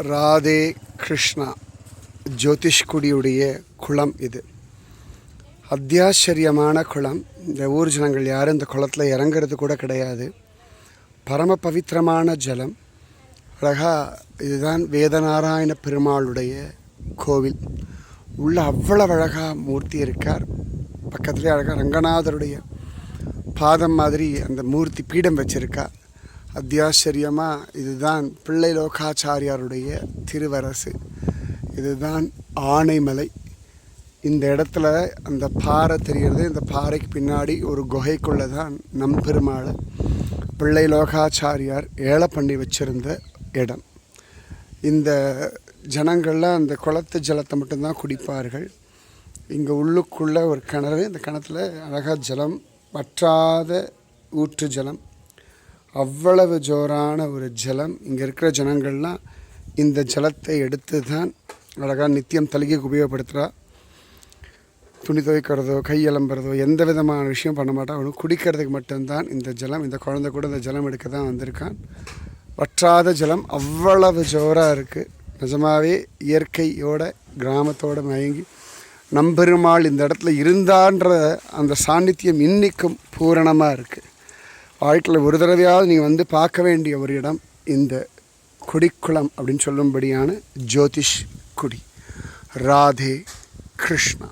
ராதே கிருஷ்ணா ஜோதிஷ்குடியுடைய குளம் இது. அத்தியாச்சரியமான குளம். இந்த ஊர் ஜனங்கள் யாரும் இந்த குளத்தில் இறங்கிறது கூட கிடையாது. பரம பவித்திரமான ஜலம். இதுதான் வேதநாராயண பெருமாளுடைய கோவில். உள்ள அவ்வளவு அழகாக மூர்த்தி இருக்கார். பக்கத்துலேயே அழகாக ரங்கநாதருடைய பாதம் மாதிரி அந்த மூர்த்தி பீடம் வச்சிருக்கா. அத்தியாச்சரியமாக இதுதான் பிள்ளை லோகாச்சாரியாருடைய திருவரசு. இதுதான் ஆனைமலை. இந்த இடத்துல அந்த பாறை தெரிகிறது. இந்த பாறைக்கு பின்னாடி ஒரு குகைக்குள்ளே தான் நம்பெருமாளை பிள்ளை லோகாச்சாரியார் ஏழை பண்ணி வச்சுருந்த இடம். இந்த ஜனங்கள்லாம் அந்த குளத்து ஜலத்தை மட்டும்தான் குடிப்பார்கள். இங்கே உள்ளுக்குள்ளே ஒரு கிணறு. இந்த கிணத்துல அழகாக ஜலம், வற்றாத ஊற்று ஜலம், அவ்வளவு ஜோரான ஒரு ஜலம். இங்கே இருக்கிற ஜனங்கள்லாம் இந்த ஜலத்தை எடுத்து தான் அழகாக நித்தியம் தலிகைக்கு உபயோகப்படுத்துகிறா. துணி துவைக்கிறதோ கை அலம்புறதோ எந்த விதமான விஷயம் பண்ண மாட்டான். அவனுக்கு குடிக்கிறதுக்கு மட்டும்தான் இந்த ஜலம். இந்த குழந்தை கூட இந்த ஜலம் எடுக்க தான் வந்திருக்கான். வற்றாத ஜலம் அவ்வளவு ஜோராக இருக்குது. நிஜமாகவே இயற்கையோட கிராமத்தோடு மயங்கி நம்பெருமாள் இந்த இடத்துல இருந்தான்ற அந்த சாநித்தியம் இன்றைக்கும் பூரணமாக இருக்குது. வாழ்க்கையில் ஒரு தடவையாவது நீங்கள் வந்து பார்க்க வேண்டிய ஒரு இடம் இந்த குடிக்குளம் அப்படின்னு சொல்லும்படியான ஜோதிஷ் குடி. ராதே கிருஷ்ணா.